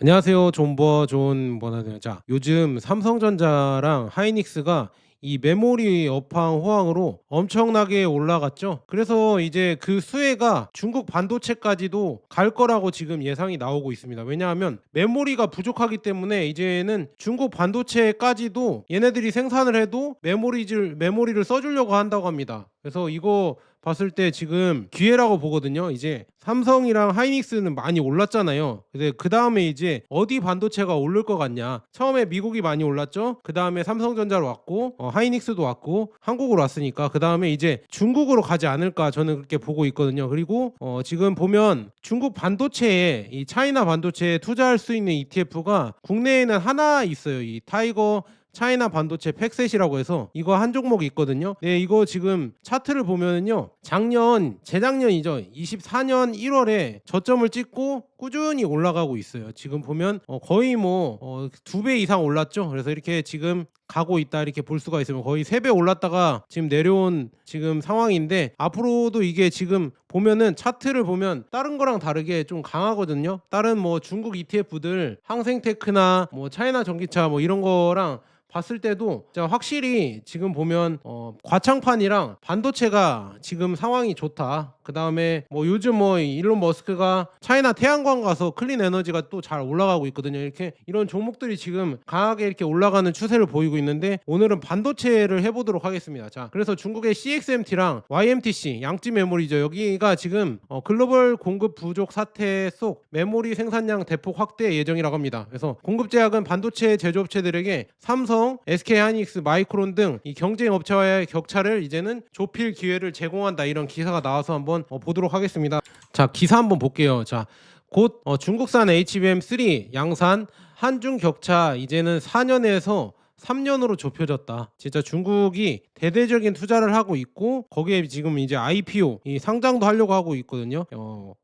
안녕하세요. 존버 존 버나드요. 자, 요즘 삼성전자랑 하이닉스가 이 메모리 업황 호황으로 엄청나게 올라갔죠. 그래서 이제 그 수혜가 중국 반도체까지도 갈 거라고 지금 예상이 나오고 있습니다. 왜냐하면 메모리가 부족하기 때문에 이제는 중국 반도체까지도 얘네들이 생산을 해도 메모리를 써주려고 한다고 합니다. 그래서 이거 봤을 때 지금 기회라고 보거든요. 이제 삼성이랑 하이닉스는 많이 올랐잖아요. 근데 그 다음에 이제 어디 반도체가 오를 것 같냐? 처음에 미국이 많이 올랐죠. 그 다음에 삼성전자로 왔고 하이닉스도 왔고 한국으로 왔으니까 그 다음에 이제 중국으로 가지 않을까 저는 그렇게 보고 있거든요. 그리고 지금 보면 중국 반도체에 이 차이나 반도체에 투자할 수 있는 ETF가 국내에는 하나 있어요. 이 타이거 차이나 반도체 팩셋이라고 해서 이거 한 종목이 있거든요. 네, 이거 지금 차트를 보면은요. 재작년이죠. 24년 1월에 저점을 찍고 꾸준히 올라가고 있어요. 지금 보면 거의 뭐 2배 이상 올랐죠. 그래서 이렇게 지금 가고 있다 이렇게 볼 수가 있으면 거의 3배 올랐다가 지금 내려온 지금 상황인데 앞으로도 이게 지금 보면은 차트를 보면 다른 거랑 다르게 좀 강하거든요. 다른 뭐 중국 ETF들 항생테크나 뭐 차이나 전기차 뭐 이런 거랑 봤을 때도 진짜 확실히 지금 보면 과창판이랑 반도체가 지금 상황이 좋다. 그 다음에 뭐 요즘 뭐 일론 머스크가 차이나 태양광 가서 클린 에너지가 또 잘 올라가고 있거든요. 이렇게 이런 종목들이 지금 강하게 이렇게 올라가는 추세를 보이고 있는데 오늘은 반도체를 해보도록 하겠습니다. 자, 그래서 중국의 CXMT랑 YMTC 양지 메모리죠. 여기가 지금 글로벌 공급 부족 사태 속 메모리 생산량 대폭 확대 예정이라고 합니다. 그래서 공급 제약은 반도체 제조업체들에게 삼성, SK하이닉스, 마이크론 등 이 경쟁 업체와의 격차를 이제는 좁힐 기회를 제공한다. 이런 기사가 나와서 한번 보도록 하겠습니다. 자, 기사 한번 볼게요. 자, 곧 중국산 HBM3 양산 한중 격차 이제는 4년에서 3년으로 좁혀졌다. 진짜 중국이 대대적인 투자를 하고 있고 거기에 지금 이제 IPO 이 상장도 하려고 하고 있거든요.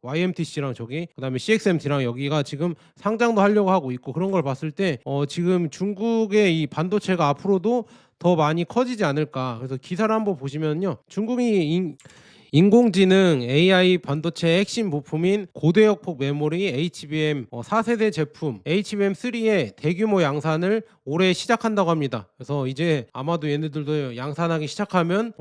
YMTC랑 저기 그다음에 CXMT랑 여기가 지금 상장도 하려고 하고 있고 그런 걸 봤을 때 지금 중국의 이 반도체가 앞으로도 더 많이 커지지 않을까. 그래서 기사를 한번 보시면요. 중국이 인공지능 AI 반도체의 핵심 부품인 고대역폭 메모리 HBM 4세대 제품 HBM3의 대규모 양산을 올해 시작한다고 합니다. 그래서 이제 아마도 얘네들도 양산하기 시작하면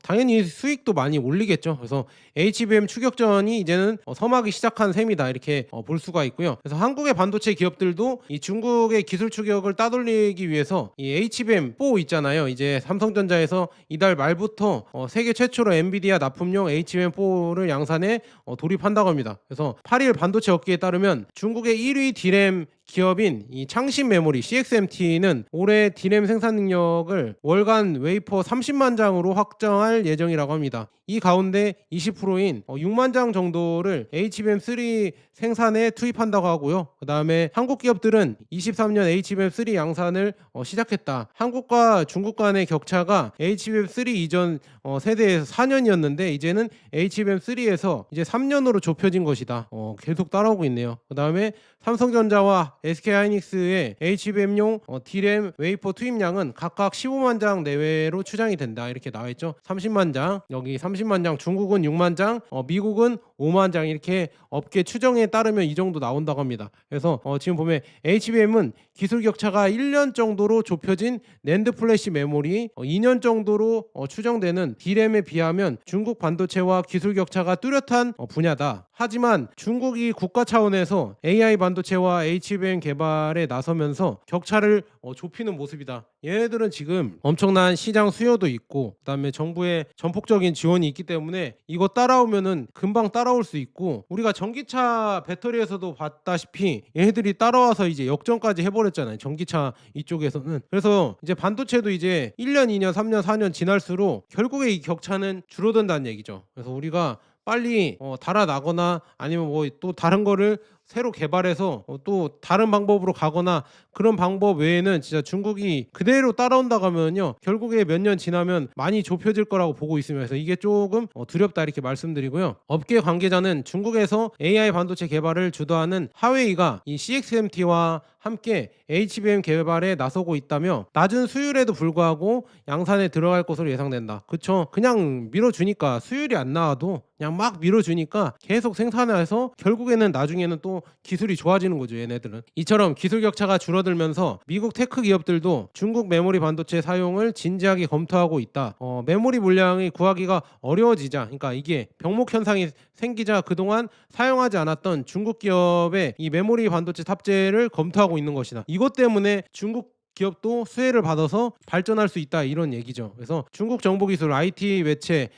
당연히 수익도 많이 올리겠죠. 그래서 HBM 추격전이 이제는 섬하기 시작한 셈이다 이렇게 볼 수가 있고요. 그래서 한국의 반도체 기업들도 이 중국의 기술 추격을 따돌리기 위해서 이 HBM4 있잖아요. 이제 삼성전자에서 이달 말부터 세계 최초로 엔비디아 납품용 HBM4를 양산에 돌입한다고 합니다. 그래서 8일 반도체 업계에 따르면 중국의 1위 D램 기업인 이 창신 메모리 CXMT는 올해 D램 생산 능력을 월간 웨이퍼 30만 장으로 확정할 예정이라고 합니다. 이 가운데 20%인 6만 장 정도를 HBM3 생산에 투입한다고 하고요. 그 다음에 한국 기업들은 23년 HBM3 양산을 시작했다. 한국과 중국 간의 격차가 HBM3 이전 세대에서 4년이었는데 이제는 HBM3에서 이제 3년으로 좁혀진 것이다. 계속 따라오고 있네요. 그 다음에 삼성전자와 SK하이닉스의 HBM용 D램 웨이퍼 투입량은 각각 15만 장 내외로 추정이 된다. 이렇게 나와있죠. 30만 장, 여기 30만 장, 중국은 6만 장, 미국은 5만 장 이렇게 업계 추정에 따르면 이 정도 나온다고 합니다. 그래서 지금 보면 HBM은 기술 격차가 1년 정도로 좁혀진 낸드 플래시 메모리 2년 정도로 추정되는 D램에 비하면 중국 반도체와 기술 격차가 뚜렷한 분야다. 하지만 중국이 국가 차원에서 AI 반도체와 HBM 개발에 나서면서 격차를 좁히는 모습이다. 얘네들은 지금 엄청난 시장 수요도 있고 그다음에 정부의 전폭적인 지원이 있기 때문에 이거 따라오면은 금방 따라올 수 있고 우리가 전기차 배터리에서도 봤다시피 얘네들이 따라와서 이제 역전까지 해버렸잖아요. 전기차 이쪽에서는. 그래서 이제 반도체도 이제 1년, 2년, 3년, 4년 지날수록 결국에 이 격차는 줄어든다는 얘기죠. 그래서 우리가 빨리 달아나거나 아니면 뭐 또 다른 거를 새로 개발해서 또 다른 방법으로 가거나 그런 방법 외에는 진짜 중국이 그대로 따라온다고 하면요 결국에 몇 년 지나면 많이 좁혀질 거라고 보고 있으면서 이게 조금 두렵다 이렇게 말씀드리고요. 업계 관계자는 중국에서 AI 반도체 개발을 주도하는 하웨이가 이 CXMT와 함께 HBM 개발에 나서고 있다며 낮은 수율에도 불구하고 양산에 들어갈 것으로 예상된다. 그쵸? 그냥 밀어주니까 수율이 안 나와도 그냥 막 밀어주니까 계속 생산해서 결국에는 나중에는 또 기술이 좋아지는 거죠, 얘네들은. 이처럼 기술 격차가 줄어들면서 미국 테크 기업들도 중국 메모리 반도체 사용을 진지하게 검토하고 있다. 메모리 물량이 구하기가 어려워지자, 그러니까 이게 병목 현상이 생기자 그동안 사용하지 않았던 중국 기업의 이 메모리 반도체 탑재를 검토하고 있는 것이다. 이것 때문에 중국 기업도 수혜를 받아서 발전할 수 있다, 이런 얘기죠. 그래서 중국 정보기술 IT 매체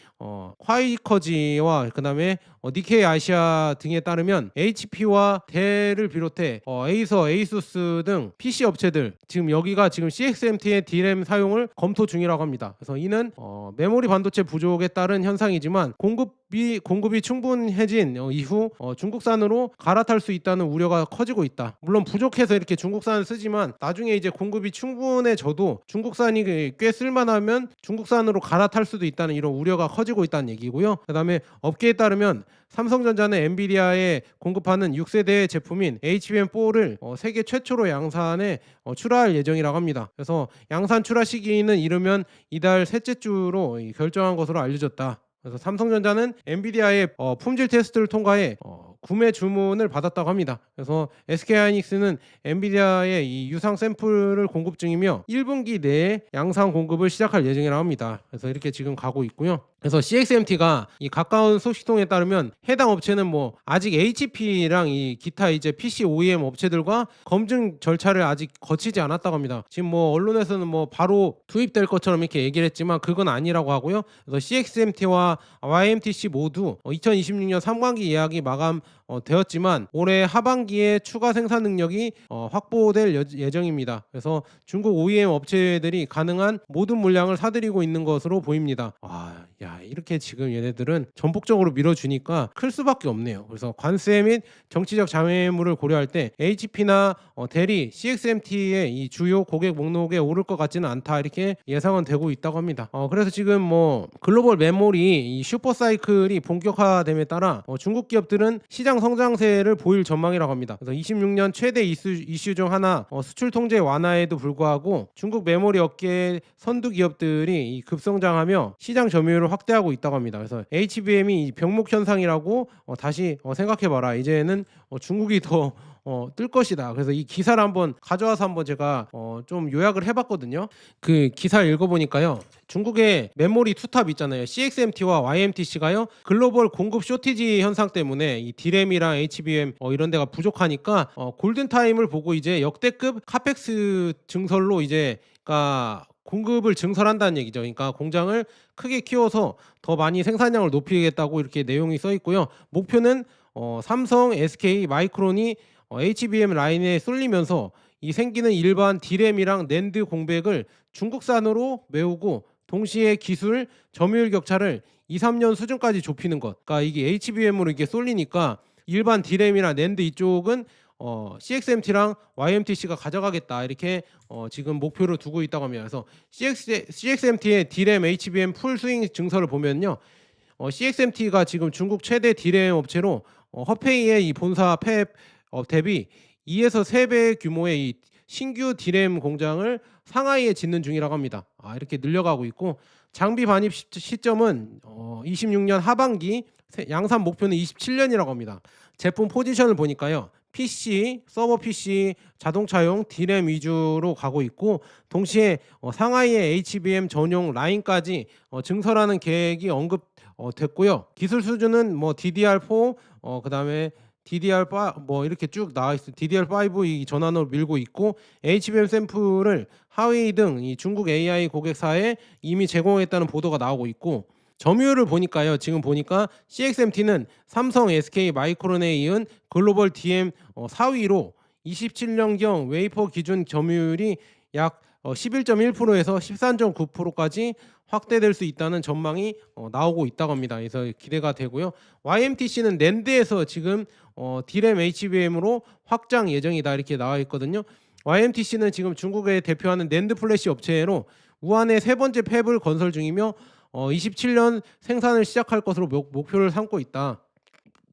콰이커지와 그다음에 니케이 아시아 등에 따르면 HP와 델을 비롯해 에이서, 에이수스 등 PC 업체들 지금 여기가 지금 CXMT의 D램 사용을 검토 중이라고 합니다. 그래서 이는 메모리 반도체 부족에 따른 현상이지만 공급이 충분해진 이후 중국산으로 갈아탈 수 있다는 우려가 커지고 있다. 물론 부족해서 이렇게 중국산을 쓰지만 나중에 이제 공급이 충분해져도 중국산이 꽤 쓸만하면 중국산으로 갈아탈 수도 있다는 이런 우려가 커지고 있다는 얘기고요. 그다음에 업계에 따르면 삼성전자는 엔비디아에 공급하는 6세대 제품인 HBM4를 세계 최초로 양산에 출하할 예정이라고 합니다. 그래서 양산 출하 시기는 이르면 이달 셋째 주로 결정한 것으로 알려졌다. 그래서 삼성전자는 엔비디아의 품질 테스트를 통과해 구매 주문을 받았다고 합니다. 그래서 SK하이닉스는 엔비디아의 이 유상 샘플을 공급 중이며 1분기 내에 양산 공급을 시작할 예정이라고 합니다. 그래서 이렇게 지금 가고 있고요. 그래서 CXMT가 이 가까운 소식통에 따르면 해당 업체는 뭐 아직 HP랑 이 기타 이제 PC OEM 업체들과 검증 절차를 아직 거치지 않았다고 합니다. 지금 뭐 언론에서는 뭐 바로 투입될 것처럼 이렇게 얘기를 했지만 그건 아니라고 하고요. 그래서 CXMT와 YMTC 모두 2026년 3분기 예약이 마감 되었지만 올해 하반기에 추가 생산 능력이 확보될 예정입니다. 그래서 중국 OEM 업체들이 가능한 모든 물량을 사들이고 있는 것으로 보입니다. 야, 이렇게 지금 얘네들은 전폭적으로 밀어주니까 클 수밖에 없네요. 그래서 관세 및 정치적 장애물을 고려할 때 HP나 델이 CXMT의 이 주요 고객 목록에 오를 것 같지는 않다, 이렇게 예상은 되고 있다고 합니다. 그래서 지금 뭐 글로벌 메모리 이 슈퍼사이클이 본격화됨에 따라 중국 기업들은 시장 성장세를 보일 전망이라고 합니다. 그래서 26년 최대 이슈 중 하나 수출 통제 완화에도 불구하고 중국 메모리 업계 선두 기업들이 급성장하며 시장 점유율을 확대하고 있다고 합니다. 그래서 HBM이 병목 현상이라고 다시 생각해봐라. 이제는 중국이 더 뜰 것이다. 그래서 이 기사를 한번 가져와서 한번 제가 좀 요약을 해봤거든요. 그 기사를 읽어보니까요, 중국의 메모리 투탑 있잖아요. CXMT와 YMTC가요 글로벌 공급 쇼티지 현상 때문에 이 D램이랑 HBM 이런 데가 부족하니까 골든타임을 보고 이제 역대급 카펙스 증설로 이제 그러니까 공급을 증설한다는 얘기죠. 그러니까 공장을 크게 키워서 더 많이 생산량을 높이겠다고 이렇게 내용이 써 있고요. 목표는 삼성, SK, 마이크론이 HBM 라인에 쏠리면서 이 생기는 일반 D램이랑 낸드 공백을 중국산으로 메우고 동시에 기술 점유율 격차를 2, 3년 수준까지 좁히는 것. 그러니까 이게 HBM으로 이게 쏠리니까 일반 D램이랑 낸드 이쪽은 CXMT랑 YMTC가 가져가겠다, 이렇게 지금 목표를 두고 있다고 합니다. 그래서 CXMT의 D램 HBM 풀 스윙 증설을 보면요, CXMT가 지금 중국 최대 D램 업체로 허페이의 이 본사 팹 대비 2에서 3배 규모의 이 신규 D램 공장을 상하이에 짓는 중이라고 합니다. 이렇게 늘려가고 있고, 장비 반입 시점은 26년 하반기, 양산 목표는 27년이라고 합니다. 제품 포지션을 보니까요, PC, 서버 PC, 자동차용 D램 위주로 가고 있고, 동시에 상하이의 HBM 전용 라인까지 증설하는 계획이 언급됐고요. 기술 수준은 뭐 DDR4, 그다음에 DDR5 뭐 이렇게 쭉 나와 있어요. DDR5 이 전환으로 밀고 있고, HBM 샘플을 하웨이 등 이 중국 AI 고객사에 이미 제공했다는 보도가 나오고 있고, 점유율을 보니까요, 지금 보니까 CXMT는 삼성, SK, 마이크론에 이은 글로벌 DM 4위로 27년경 웨이퍼 기준 점유율이 약 11.1%에서 13.9%까지 확대될 수 있다는 전망이 나오고 있다고 합니다. 그래서 기대가 되고요. YMTC는 낸드에서 지금 D램 HBM으로 확장 예정이다, 이렇게 나와 있거든요. YMTC는 지금 중국에 대표하는 낸드 플래시 업체로 우한에 세 번째 팹을 건설 중이며 27년 생산을 시작할 것으로 목표를 삼고 있다.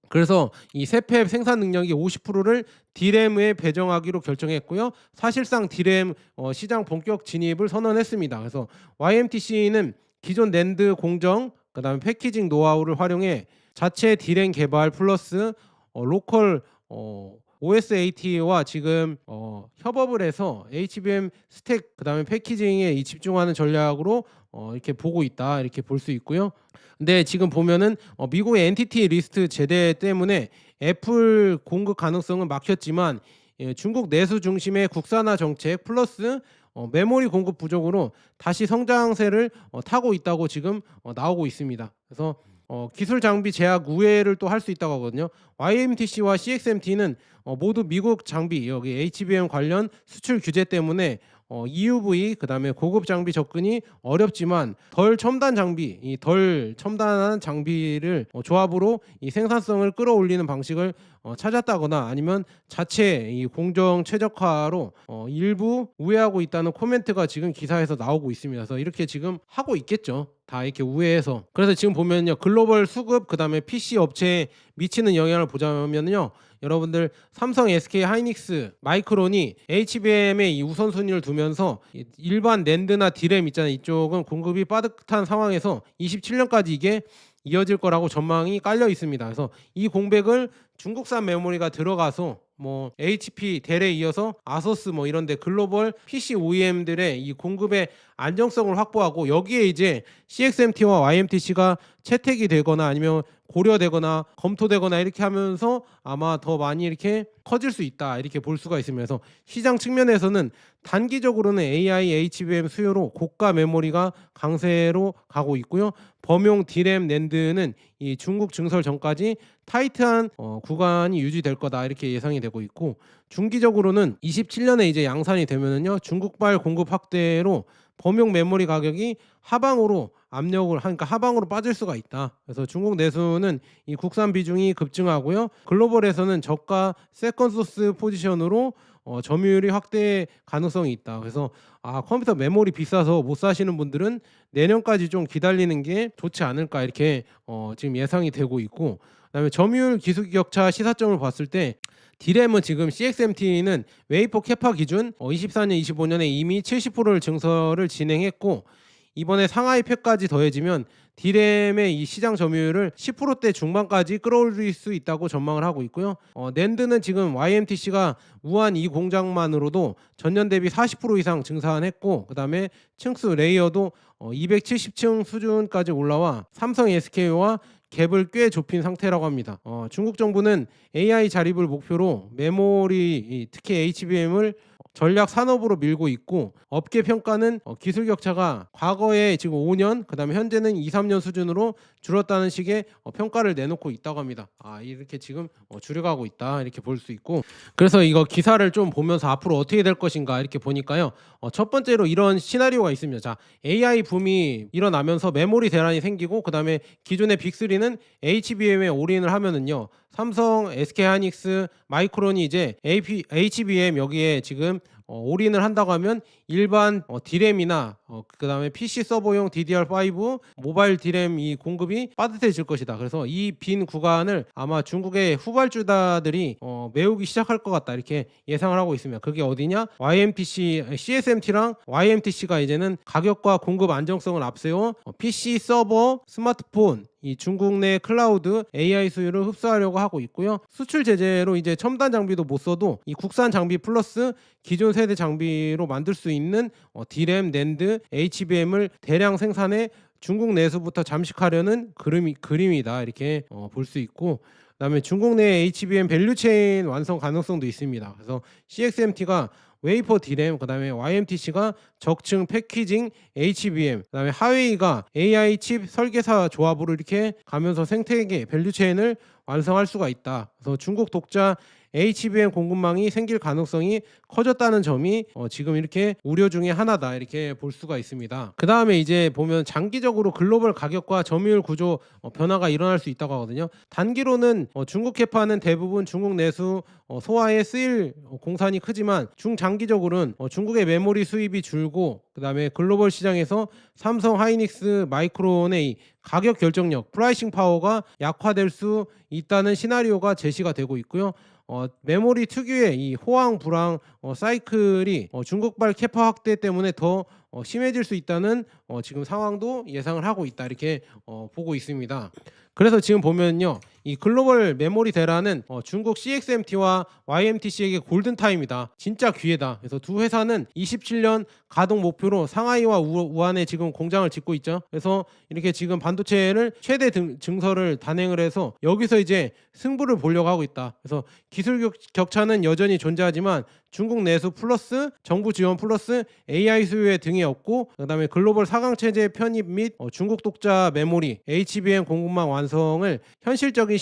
그래서 이 새 팹 생산 능력이 50%를 D램에 배정하기로 결정했고요. 사실상 D램 시장 본격 진입을 선언했습니다. 그래서 YMTC는 기존 낸드 공정, 그다음에 패키징 노하우를 활용해 자체 D램 개발 플러스 로컬 OSAT와 지금 협업을 해서 HBM 스택 그다음에 패키징에 집중하는 전략으로 이렇게 보고 있다 이렇게 볼 수 있고요. 근데 지금 보면은 미국의 엔티티 리스트 제재 때문에 애플 공급 가능성은 막혔지만 중국 내수 중심의 국산화 정책 플러스 메모리 공급 부족으로 다시 성장세를 타고 있다고 지금 나오고 있습니다. 그래서 기술 장비 제약 우회를 또 할 수 있다고 하거든요. YMTC와 CXMT는 모두 미국 장비 여기 HBM 관련 수출 규제 때문에 EUV 그다음에 고급 장비 접근이 어렵지만 덜 첨단 장비, 이 덜 첨단한 장비를 조합으로 이 생산성을 끌어올리는 방식을 찾았다거나 아니면 자체 이 공정 최적화로 일부 우회하고 있다는 코멘트가 지금 기사에서 나오고 있습니다. 그래서 이렇게 지금 하고 있겠죠. 다 이렇게 우회해서. 그래서 지금 보면요. 글로벌 수급 그다음에 PC 업체에 미치는 영향을 보자면요. 여러분들 삼성, SK 하이닉스, 마이크론이 HBM에 이 우선순위를 두면서 일반 낸드나 디램 있잖아요. 이쪽은 공급이 빠듯한 상황에서 27년까지 이게 이어질 거라고 전망이 깔려 있습니다. 그래서 이 공백을 중국산 메모리가 들어가서 뭐 HP, 델에 이어서 아서스 뭐 이런데 글로벌 PC OEM들의 이 공급의 안정성을 확보하고 여기에 이제 CXMT와 YMTC가 채택이 되거나 아니면 고려되거나 검토되거나 이렇게 하면서 아마 더 많이 이렇게 커질 수 있다 이렇게 볼 수가 있습니다. 그래서 시장 측면에서는 단기적으로는 AI, HBM 수요로 고가 메모리가 강세로 가고 있고요. 범용 디램 낸드는 이 중국 증설 전까지 타이트한 구간이 유지될 거다 이렇게 예상이 되고 있고 중기적으로는 27년에 이제 양산이 되면은요 중국발 공급 확대로 범용 메모리 가격이 하방으로 압력을 하니까 하방으로 빠질 수가 있다. 그래서 중국 내수는 이 국산 비중이 급증하고요. 글로벌에서는 저가 세컨 소스 포지션으로 점유율이 확대 가능성이 있다. 그래서 컴퓨터 메모리 비싸서 못 사시는 분들은 내년까지 좀 기다리는 게 좋지 않을까 이렇게 지금 예상이 되고 있고 그다음에 점유율 기술 격차 시사점을 봤을 때 디램은 지금 CXMT는 웨이퍼 캐파 기준 24년, 25년에 이미 70%를 증설을 진행했고 이번에 상하이 팩까지 더해지면 디램의 이 시장 점유율을 10%대 중반까지 끌어올릴 수 있다고 전망을 하고 있고요. 낸드는 지금 YMTC가 우한 이 공장만으로도 전년 대비 40% 이상 증산했고 그다음에 층수 레이어도 270층 수준까지 올라와 삼성, SK와 갭을 꽤 좁힌 상태라고 합니다. 중국 정부는 AI 자립을 목표로 메모리 특히 HBM을 전략 산업으로 밀고 있고 업계 평가는 기술 격차가 과거에 지금 5년 그다음에 현재는 2, 3년 수준으로 줄었다는 식의 평가를 내놓고 있다고 합니다. 이렇게 지금 줄여가고 있다 이렇게 볼 수 있고 그래서 이거 기사를 좀 보면서 앞으로 어떻게 될 것인가 이렇게 보니까요. 첫 번째로 이런 시나리오가 있습니다. 자, AI 붐이 일어나면서 메모리 대란이 생기고 그다음에 기존의 빅3는 HBM에 올인을 하면은요. 삼성, SK하이닉스, 마이크론이 이제 HBM 여기에 지금 올인을 한다고 하면 일반 디램이나 그다음에 PC 서버용 DDR5 모바일 디램 이 공급이 빠듯해질 것이다. 그래서 이 빈 구간을 아마 중국의 후발주자들이 메우기 시작할 것 같다 이렇게 예상을 하고 있습니다. 그게 어디냐? YMTC, CSMT랑 YMTC가 이제는 가격과 공급 안정성을 앞세워 PC 서버, 스마트폰 이 중국 내 클라우드 AI 수요를 흡수하려고 하고 있고요. 수출 제재로 이제 첨단 장비도 못 써도 이 국산 장비 플러스 기존 세대 장비로 만들 수 있는 디램, 낸드, HBM을 대량 생산해 중국 내수부터 잠식하려는 그림이다 이렇게 볼 수 있고 그다음에 중국 내 HBM 밸류체인 완성 가능성도 있습니다. 그래서 CXMT가 웨이퍼 디램 그다음에 YMTC가 적층 패키징 HBM 그다음에 하웨이가 AI 칩 설계사 조합으로 이렇게 가면서 생태계 밸류체인을 완성할 수가 있다. 그래서 중국 독자 HBM 공급망이 생길 가능성이 커졌다는 점이 지금 이렇게 우려 중에 하나다 이렇게 볼 수가 있습니다. 그 다음에 이제 보면 장기적으로 글로벌 가격과 점유율 구조 변화가 일어날 수 있다고 하거든요. 단기로는 중국 캐파는 대부분 중국 내수 소화에 쓰일 공산이 크지만 중장기적으로는 중국의 메모리 수입이 줄고 그 다음에 글로벌 시장에서 삼성, 하이닉스, 마이크론의 가격 결정력, 프라이싱 파워가 약화될 수 있다는 시나리오가 제시가 되고 있고요. 메모리 특유의 이 호황 불황 사이클이 중국발 캐파 확대 때문에 더 심해질 수 있다는 지금 상황도 예상을 하고 있다 이렇게 보고 있습니다. 그래서 지금 보면요. 이 글로벌 메모리 대란은 중국 CXMT와 YMTC에게 골든타임이다. 진짜 기회다. 그래서 두 회사는 27년 가동 목표로 상하이와 우한에 지금 공장을 짓고 있죠. 그래서 이렇게 지금 반도체를 최대 증설을 단행을 해서 여기서 이제 승부를 보려고 하고 있다. 그래서 기술 격차는 여전히 존재하지만 중국 내수 플러스 정부 지원 플러스 AI 수요의 등이 없고, 그다음에 글로벌 4강 체제 편입 및 중국 독자 메모리 HBM 공급망 완성을 현실적인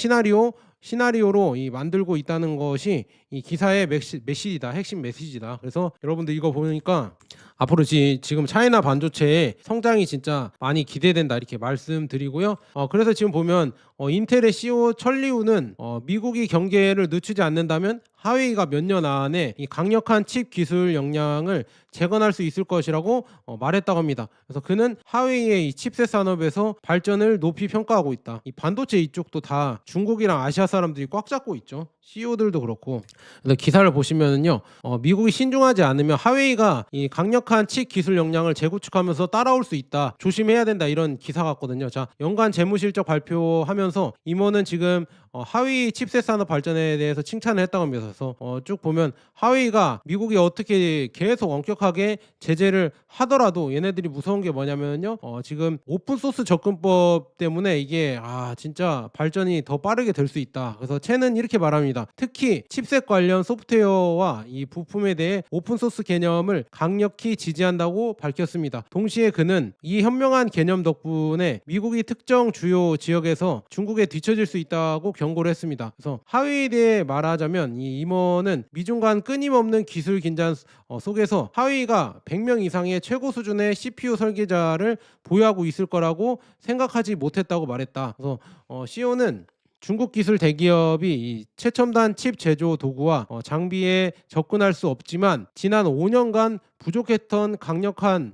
시나리오로 만들고 있다는 것이 이 기사의 메시지다. 핵심 메시지다. 그래서 여러분들 이거 보니까 앞으로 지금 차이나 반도체의 성장이 진짜 많이 기대된다 이렇게 말씀드리고요. 그래서 지금 보면 인텔의 CEO 천리우는 미국이 경계를 늦추지 않는다면 하웨이가 몇 년 안에 이 강력한 칩 기술 역량을 재건할 수 있을 것이라고 말했다고 합니다. 그래서 그는 하웨이의 이 칩셋 산업에서 발전을 높이 평가하고 있다. 이 반도체 이쪽도 다 중국이랑 아시아 사람들이 꽉 잡고 있죠. CEO들도 그렇고. 그래서 기사를 보시면은요, 미국이 신중하지 않으면 하웨이가 이 강력한 칩 기술 역량을 재구축하면서 따라올 수 있다. 조심해야 된다. 이런 기사 같거든요. 자, 연간 재무실적 발표하면서 임원은 지금 하웨이 칩셋 산업 발전에 대해서 칭찬을 했다고 합니다. 그래서 쭉 보면 하웨이가 미국이 어떻게 계속 엄격하게 제재를 하더라도 얘네들이 무서운 게 뭐냐면요, 지금 오픈소스 접근법 때문에 이게 진짜 발전이 더 빠르게 될 수 있다. 그래서 첸은 이렇게 말합니다. 특히 칩셋 관련 소프트웨어와 이 부품에 대해 오픈소스 개념을 강력히 지지한다고 밝혔습니다. 동시에 그는 이 현명한 개념 덕분에 미국이 특정 주요 지역에서 중국에 뒤처질 수 있다고 경고를 했습니다. 그래서 하웨이에 대해 말하자면 이 임원은 미중 간 끊임없는 기술 긴장 속에서 하웨이가 100명 이상의 최고 수준의 CPU 설계자를 보유하고 있을 거라고 생각하지 못했다고 말했다. 그래서 CEO는 중국 기술 대기업이 이 최첨단 칩 제조 도구와 장비에 접근할 수 없지만 지난 5년간 부족했던 강력한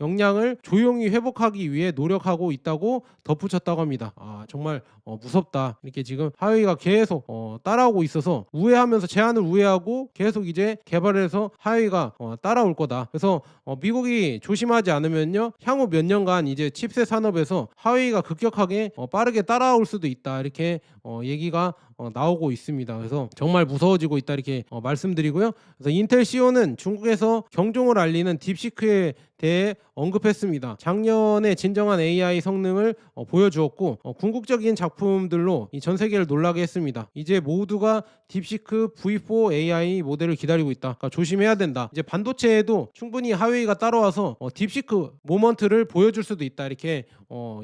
역량을 조용히 회복하기 위해 노력하고 있다고 덧붙였다고 합니다. 정말 무섭다. 이렇게 지금 하웨이가 계속 따라오고 있어서 우회하면서 제한을 우회하고 계속 이제 개발해서 하웨이가 따라올 거다. 그래서 미국이 조심하지 않으면요, 향후 몇 년간 이제 칩셋 산업에서 하웨이가 급격하게 빠르게 따라올 수도 있다. 이렇게 얘기가 나오고 있습니다. 그래서 정말 무서워지고 있다 이렇게 말씀드리고요. 그래서 인텔 CEO는 중국에서 경종을 알리는 딥시크에 대해 언급했습니다. 작년에 진정한 AI 성능을 보여주었고 궁극적인 작품들로 이 전 세계를 놀라게 했습니다. 이제 모두가 딥시크 V4 AI 모델을 기다리고 있다. 그러니까 조심해야 된다. 이제 반도체에도 충분히 하웨이가 따라와서 딥시크 모먼트를 보여줄 수도 있다 이렇게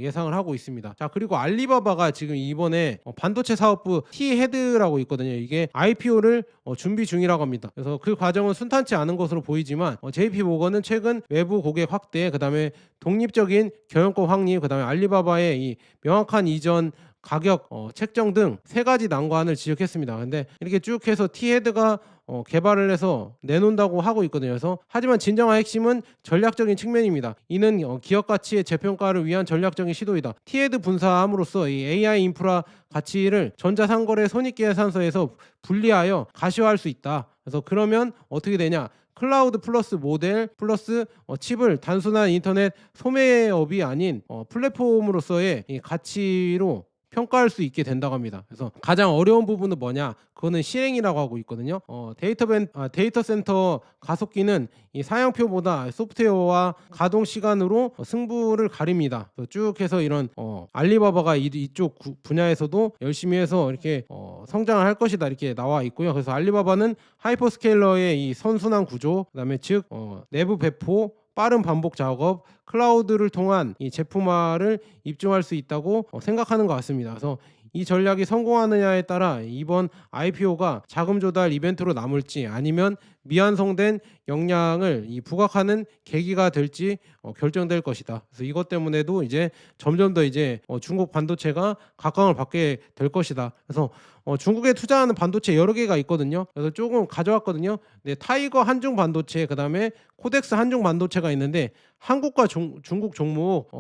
예상을 하고 있습니다. 자, 그리고 알리바바가 지금 이번에 반도체 사업부 T-헤드라고 있거든요. 이게 IPO를 준비 중이라고 합니다. 그래서 그 과정은 순탄치 않은 것으로 보이지만 JP 모건은 최근 외부 고객 확대, 그다음에 독립적인 경영권 확립, 그다음에 알리바바의 이 명확한 이전 가격 책정 등 세 가지 난관을 지적했습니다. 근데 이렇게 쭉 해서 T-헤드가 개발을 해서 내놓는다고 하고 있거든요. 그래서 하지만 진정한 핵심은 전략적인 측면입니다. 이는 기업 가치의 재평가를 위한 전략적인 시도이다. T-헤드 분사함으로써 이 AI 인프라 가치를 전자상거래 손익계산서에서 분리하여 가시화할 수 있다. 그래서 그러면 어떻게 되냐? 클라우드 플러스 모델 플러스 칩을 단순한 인터넷 소매업이 아닌 플랫폼으로서의 이 가치로 평가할 수 있게 된다고 합니다. 그래서 가장 어려운 부분은 뭐냐? 그거는 실행이라고 하고 있거든요. 데이터 센터 가속기는 이 사양표보다 소프트웨어와 가동 시간으로 승부를 가립니다. 쭉 해서 이런 알리바바가 이쪽 분야에서도 열심히 해서 이렇게 성장을 할 것이다 이렇게 나와 있고요. 그래서 알리바바는 하이퍼스케일러의 이 선순환 구조, 그다음에 즉 내부 배포, 빠른 반복 작업, 클라우드를 통한 이 제품화를 입증할 수 있다고 생각하는 것 같습니다. 그래서 이 전략이 성공하느냐에 따라 이번 IPO가 자금 조달 이벤트로 남을지 아니면 미완성된 역량을 부각하는 계기가 될지 결정될 것이다. 그래서 이것 때문에도 이제 점점 더 이제 중국 반도체가 각광을 받게 될 것이다. 그래서 중국에 투자하는 반도체 여러 개가 있거든요. 그래서 조금 가져왔거든요. 네, 타이거 한중 반도체, 그다음에 코덱스 한중 반도체가 있는데 한국과 중국 종목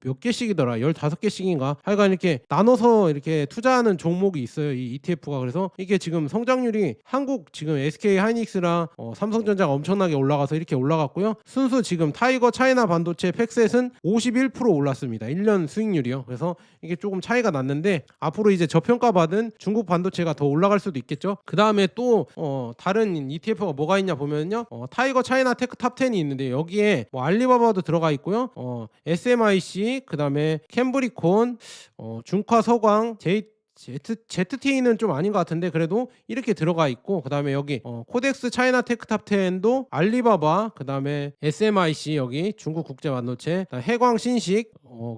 몇 개씩이더라. 15개씩인가. 하여간 이렇게 나눠서 이렇게 투자하는 종목이 있어요. 이 ETF가. 그래서 이게 지금 성장률이 한국 지금 SK 하이닉스랑 삼성전자가 엄청나게 올라가서 이렇게 올라갔고요. 순수 지금 타이거 차이나 반도체 팩셋은 51% 올랐습니다. 1년 수익률이요. 그래서 이게 조금 차이가 났는데 앞으로 이제 저평가받은 중국 반도체가 더 올라갈 수도 있겠죠. 그 다음에 또 다른 ETF가 뭐가 있냐 보면요, 타이거 차이나 테크 탑10이 있는데 여기에 뭐 알리바바도 들어가 있고요, SMIC, 그 다음에 캠브리콘, 중화 서광, ZT는 좀 아닌 것 같은데 그래도 이렇게 들어가 있고, 그 다음에 여기 코덱스 차이나 테크 탑10도 알리바바, 그 다음에 SMIC, 여기 중국 국제 반도체, 해광 신식,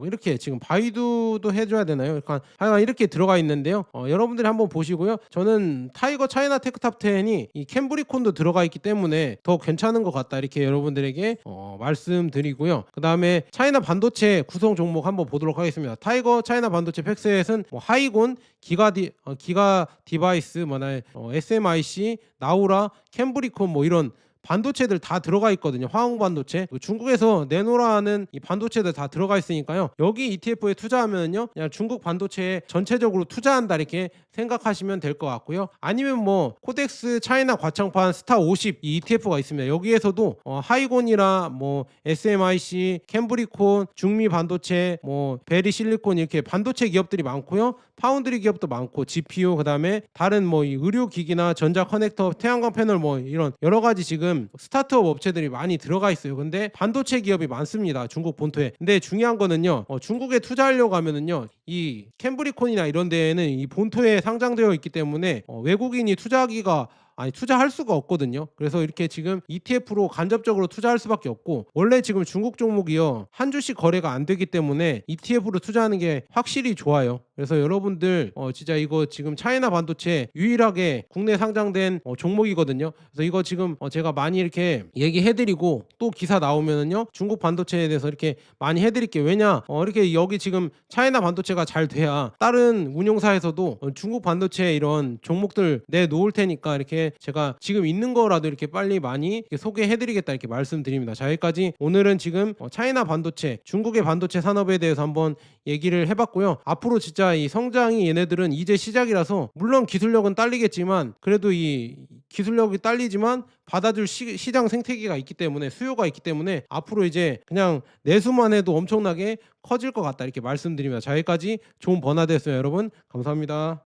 이렇게 지금 바이두도 해줘야 되나요? 하여간 이렇게 들어가 있는데요. 여러분들이 한번 보시고요. 저는 타이거 차이나 테크 탑10이 이 캠브리콘도 들어가 있기 때문에 더 괜찮은 것 같다, 이렇게 여러분들에게 말씀드리고요. 그 다음에 차이나 반도체 구성 종목 한번 보도록 하겠습니다. 타이거 차이나 반도체 팩셋은 하이곤, 기가 디바이스, SMIC, 나우라, 캠브리콘 이런 반도체들 다 들어가 있거든요. 화학 반도체. 중국에서 내노라는 이 반도체들 다 들어가 있으니까요. 여기 ETF에 투자하면요, 그냥 중국 반도체에 전체적으로 투자한다, 이렇게 생각하시면 될 것 같고요. 아니면 코덱스 차이나 과창판 스타 50 이 ETF가 있습니다. 여기에서도 하이곤이라 SMIC, 캠브리콘, 중미 반도체, 베리 실리콘, 이렇게 반도체 기업들이 많고요. 파운드리 기업도 많고, GPU, 그다음에 다른 이 의료 기기나 전자 커넥터, 태양광 패널 이런 여러 가지 지금 스타트업 업체들이 많이 들어가 있어요. 근데 반도체 기업이 많습니다, 중국 본토에. 근데 중요한 거는요, 중국에 투자하려고 하면은요, 이 캠브리콘이나 이런 데에는 이 본토에 상장되어 있기 때문에 외국인이 투자할 수가 없거든요. 그래서 이렇게 지금 ETF로 간접적으로 투자할 수밖에 없고, 원래 지금 중국 종목이요, 한 주씩 거래가 안 되기 때문에 ETF로 투자하는 게 확실히 좋아요. 그래서 여러분들 진짜 이거 지금 차이나 반도체 유일하게 국내 상장된 종목이거든요. 그래서 이거 지금 제가 많이 이렇게 얘기해드리고, 또 기사 나오면은요, 중국 반도체에 대해서 이렇게 많이 해드릴게요. 왜냐, 이렇게 여기 지금 차이나 반도체가 잘 돼야 다른 운용사에서도 중국 반도체 이런 종목들 내놓을 테니까, 이렇게 제가 지금 있는 거라도 이렇게 빨리 많이 이렇게 소개해드리겠다, 이렇게 말씀드립니다. 자, 여기까지 오늘은 지금 차이나 반도체, 중국의 반도체 산업에 대해서 한번 얘기를 해봤고요. 앞으로 진짜 이 성장이 얘네들은 이제 시작이라서, 물론 기술력은 딸리겠지만, 그래도 이 기술력이 딸리지만 받아줄 시장 생태계가 있기 때문에, 수요가 있기 때문에 앞으로 이제 그냥 내수만 해도 엄청나게 커질 것 같다, 이렇게 말씀드립니다. 자, 여기까지 좋은 번화대였어요. 여러분 감사합니다.